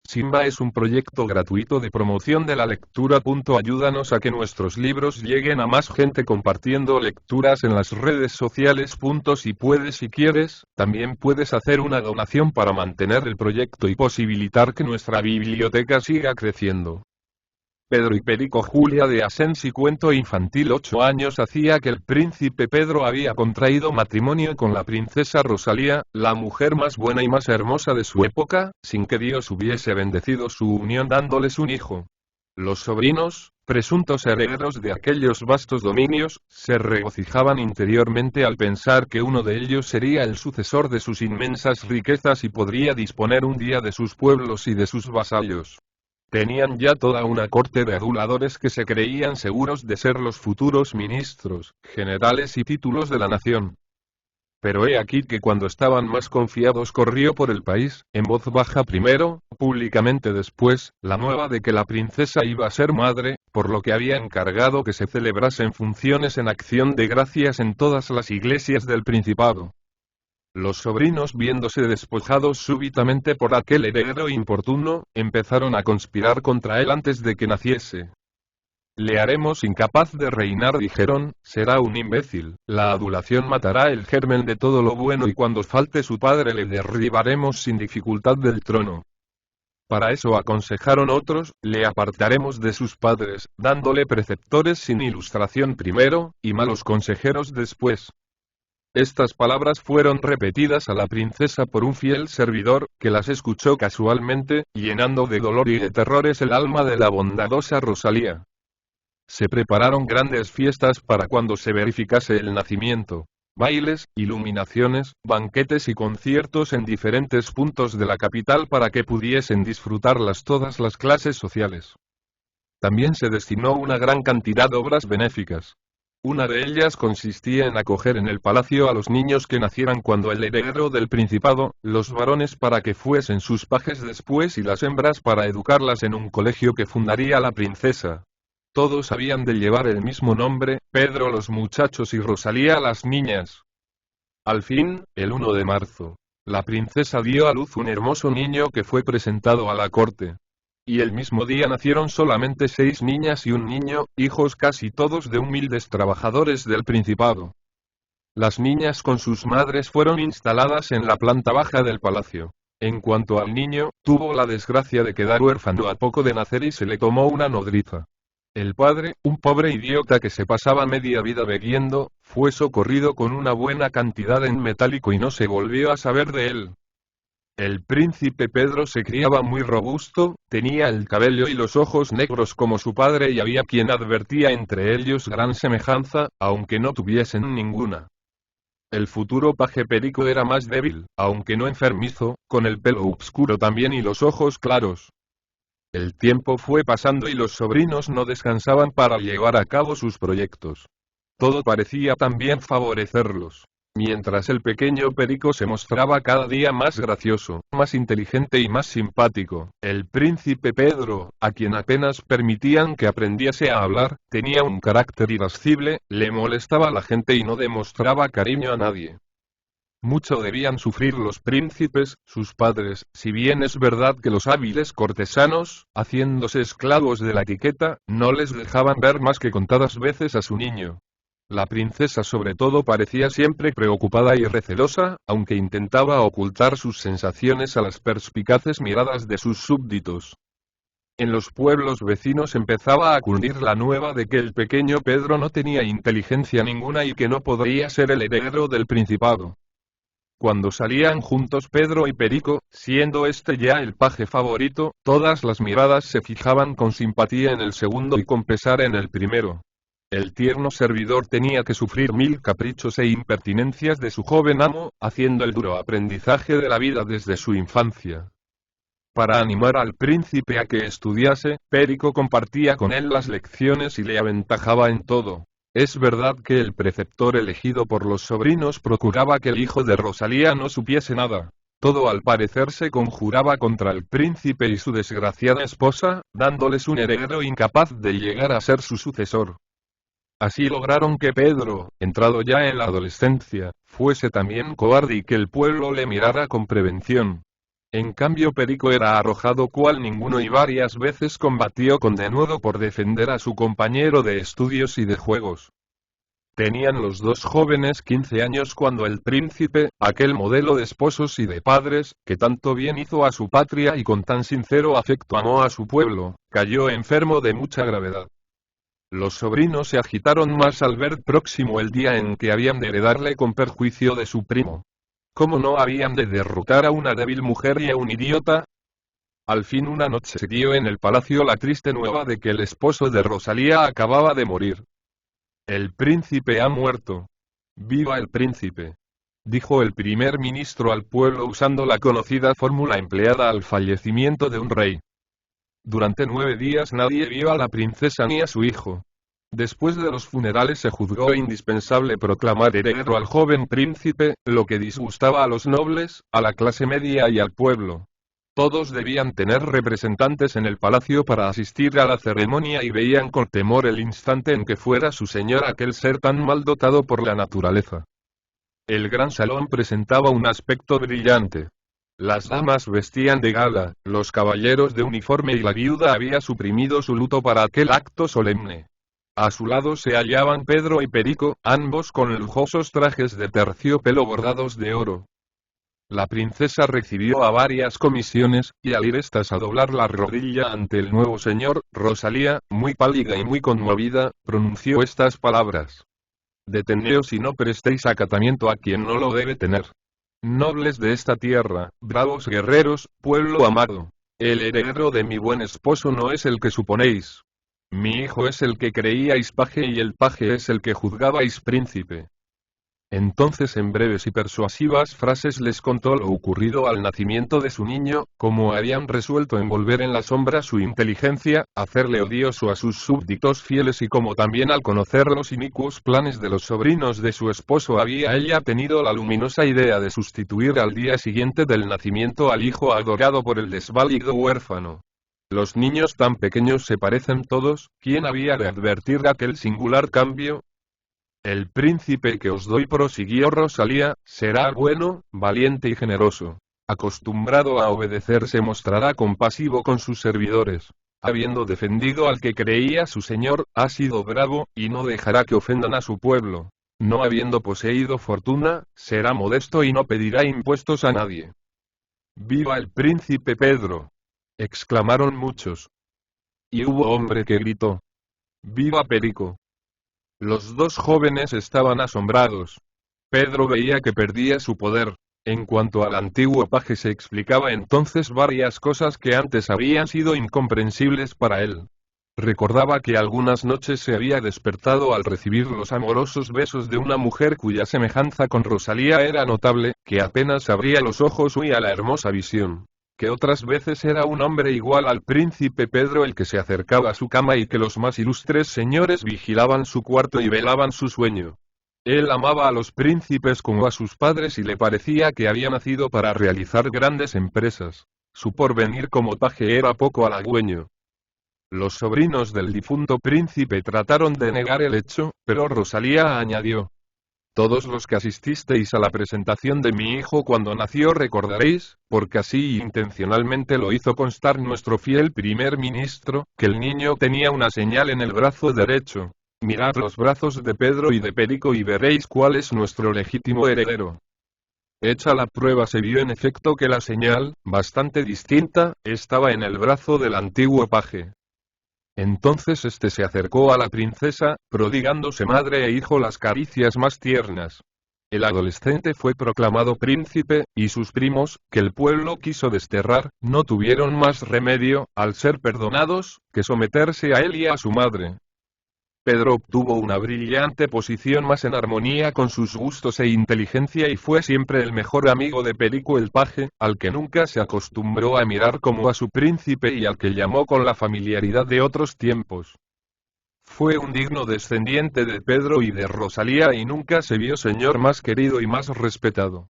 Simba es un proyecto gratuito de promoción de la lectura. Ayúdanos a que nuestros libros lleguen a más gente compartiendo lecturas en las redes sociales. Si puedes y quieres, también puedes hacer una donación para mantener el proyecto y posibilitar que nuestra biblioteca siga creciendo. Pedro y Perico. Julia de Asensi. Cuento infantil. 8 años hacía que el príncipe Pedro había contraído matrimonio con la princesa Rosalía, la mujer más buena y más hermosa de su época, sin que Dios hubiese bendecido su unión dándoles un hijo. Los sobrinos, presuntos herederos de aquellos vastos dominios, se regocijaban interiormente al pensar que uno de ellos sería el sucesor de sus inmensas riquezas y podría disponer un día de sus pueblos y de sus vasallos. Tenían ya toda una corte de aduladores que se creían seguros de ser los futuros ministros, generales y títulos de la nación. Pero he aquí que cuando estaban más confiados corrió por el país, en voz baja primero, públicamente después, la nueva de que la princesa iba a ser madre, por lo que había encargado que se celebrasen funciones en acción de gracias en todas las iglesias del Principado. Los sobrinos, viéndose despojados súbitamente por aquel heredero importuno, empezaron a conspirar contra él antes de que naciese. Le haremos incapaz de reinar, dijeron, será un imbécil, la adulación matará el germen de todo lo bueno y cuando falte su padre le derribaremos sin dificultad del trono. Para eso aconsejaron otros, le apartaremos de sus padres, dándole preceptores sin ilustración primero, y malos consejeros después. Estas palabras fueron repetidas a la princesa por un fiel servidor, que las escuchó casualmente, llenando de dolor y de terrores el alma de la bondadosa Rosalía. Se prepararon grandes fiestas para cuando se verificase el nacimiento. Bailes, iluminaciones, banquetes y conciertos en diferentes puntos de la capital para que pudiesen disfrutarlas todas las clases sociales. También se destinó una gran cantidad de obras benéficas. Una de ellas consistía en acoger en el palacio a los niños que nacieran cuando el heredero del principado, los varones para que fuesen sus pajes después y las hembras para educarlas en un colegio que fundaría la princesa. Todos habían de llevar el mismo nombre, Pedro los muchachos y Rosalía las niñas. Al fin, el 1 de marzo, la princesa dio a luz un hermoso niño que fue presentado a la corte. Y el mismo día nacieron solamente 6 niñas y un niño, hijos casi todos de humildes trabajadores del Principado. Las niñas con sus madres fueron instaladas en la planta baja del palacio. En cuanto al niño, tuvo la desgracia de quedar huérfano a poco de nacer y se le tomó una nodriza. El padre, un pobre idiota que se pasaba media vida bebiendo, fue socorrido con una buena cantidad en metálico y no se volvió a saber de él. El príncipe Pedro se criaba muy robusto, tenía el cabello y los ojos negros como su padre y había quien advertía entre ellos gran semejanza, aunque no tuviesen ninguna. El futuro paje Perico era más débil, aunque no enfermizo, con el pelo oscuro también y los ojos claros. El tiempo fue pasando y los sobrinos no descansaban para llevar a cabo sus proyectos. Todo parecía también favorecerlos. Mientras el pequeño Perico se mostraba cada día más gracioso, más inteligente y más simpático, el príncipe Pedro, a quien apenas permitían que aprendiese a hablar, tenía un carácter irascible, le molestaba a la gente y no demostraba cariño a nadie. Mucho debían sufrir los príncipes, sus padres, si bien es verdad que los hábiles cortesanos, haciéndose esclavos de la etiqueta, no les dejaban ver más que contadas veces a su niño. La princesa sobre todo parecía siempre preocupada y recelosa, aunque intentaba ocultar sus sensaciones a las perspicaces miradas de sus súbditos. En los pueblos vecinos empezaba a cundir la nueva de que el pequeño Pedro no tenía inteligencia ninguna y que no podría ser el heredero del principado. Cuando salían juntos Pedro y Perico, siendo este ya el paje favorito, todas las miradas se fijaban con simpatía en el segundo y con pesar en el primero. El tierno servidor tenía que sufrir 1000 caprichos e impertinencias de su joven amo, haciendo el duro aprendizaje de la vida desde su infancia. Para animar al príncipe a que estudiase, Perico compartía con él las lecciones y le aventajaba en todo. Es verdad que el preceptor elegido por los sobrinos procuraba que el hijo de Rosalía no supiese nada. Todo al parecer se conjuraba contra el príncipe y su desgraciada esposa, dándoles un heredero incapaz de llegar a ser su sucesor. Así lograron que Pedro, entrado ya en la adolescencia, fuese también cobarde y que el pueblo le mirara con prevención. En cambio Perico era arrojado cual ninguno y varias veces combatió con denuedo por defender a su compañero de estudios y de juegos. Tenían los dos jóvenes 15 años cuando el príncipe, aquel modelo de esposos y de padres, que tanto bien hizo a su patria y con tan sincero afecto amó a su pueblo, cayó enfermo de mucha gravedad. Los sobrinos se agitaron más al ver próximo el día en que habían de heredarle con perjuicio de su primo. ¿Cómo no habían de derrotar a una débil mujer y a un idiota? Al fin una noche se dio en el palacio la triste nueva de que el esposo de Rosalía acababa de morir. El príncipe ha muerto. ¡Viva el príncipe!, dijo el primer ministro al pueblo usando la conocida fórmula empleada al fallecimiento de un rey. Durante 9 días nadie vio a la princesa ni a su hijo. Después de los funerales se juzgó indispensable proclamar heredero al joven príncipe, lo que disgustaba a los nobles, a la clase media y al pueblo. Todos debían tener representantes en el palacio para asistir a la ceremonia y veían con temor el instante en que fuera su señor aquel ser tan mal dotado por la naturaleza. El gran salón presentaba un aspecto brillante. Las damas vestían de gala, los caballeros de uniforme y la viuda había suprimido su luto para aquel acto solemne. A su lado se hallaban Pedro y Perico, ambos con lujosos trajes de terciopelo bordados de oro. La princesa recibió a varias comisiones, y al ir estas a doblar la rodilla ante el nuevo señor, Rosalía, muy pálida y muy conmovida, pronunció estas palabras. Deteneos y no prestéis acatamiento a quien no lo debe tener. Nobles de esta tierra, bravos guerreros, pueblo amado. El heredero de mi buen esposo no es el que suponéis. Mi hijo es el que creíais paje y el paje es el que juzgabais príncipe. Entonces en breves y persuasivas frases les contó lo ocurrido al nacimiento de su niño, cómo habían resuelto envolver en la sombra su inteligencia, hacerle odioso a sus súbditos fieles y cómo también al conocer los inicuos planes de los sobrinos de su esposo había ella tenido la luminosa idea de sustituir al día siguiente del nacimiento al hijo adorado por el desválido huérfano. Los niños tan pequeños se parecen todos, ¿quién había de advertir aquel singular cambio? El príncipe que os doy, prosiguió Rosalía, será bueno, valiente y generoso. Acostumbrado a obedecer se mostrará compasivo con sus servidores. Habiendo defendido al que creía su señor, ha sido bravo, y no dejará que ofendan a su pueblo. No habiendo poseído fortuna, será modesto y no pedirá impuestos a nadie. ¡Viva el príncipe Pedro!, exclamaron muchos. Y hubo hombre que gritó. ¡Viva Perico! Los dos jóvenes estaban asombrados. Pedro veía que perdía su poder. En cuanto al antiguo paje se explicaba entonces varias cosas que antes habían sido incomprensibles para él. Recordaba que algunas noches se había despertado al recibir los amorosos besos de una mujer cuya semejanza con Rosalía era notable, que apenas abría los ojos huía la hermosa visión. Que otras veces era un hombre igual al príncipe Pedro el que se acercaba a su cama y que los más ilustres señores vigilaban su cuarto y velaban su sueño. Él amaba a los príncipes como a sus padres y le parecía que había nacido para realizar grandes empresas. Su porvenir como paje era poco halagüeño. Los sobrinos del difunto príncipe trataron de negar el hecho, pero Rosalía añadió. Todos los que asististeis a la presentación de mi hijo cuando nació recordaréis, porque así intencionalmente lo hizo constar nuestro fiel primer ministro, que el niño tenía una señal en el brazo derecho. Mirad los brazos de Pedro y de Perico y veréis cuál es nuestro legítimo heredero. Hecha la prueba se vio en efecto que la señal, bastante distinta, estaba en el brazo del antiguo paje. Entonces este se acercó a la princesa, prodigándose madre e hijo las caricias más tiernas. El adolescente fue proclamado príncipe, y sus primos, que el pueblo quiso desterrar, no tuvieron más remedio, al ser perdonados, que someterse a él y a su madre. Pedro obtuvo una brillante posición más en armonía con sus gustos e inteligencia y fue siempre el mejor amigo de Perico el paje, al que nunca se acostumbró a mirar como a su príncipe y al que llamó con la familiaridad de otros tiempos. Fue un digno descendiente de Pedro y de Rosalía y nunca se vio señor más querido y más respetado.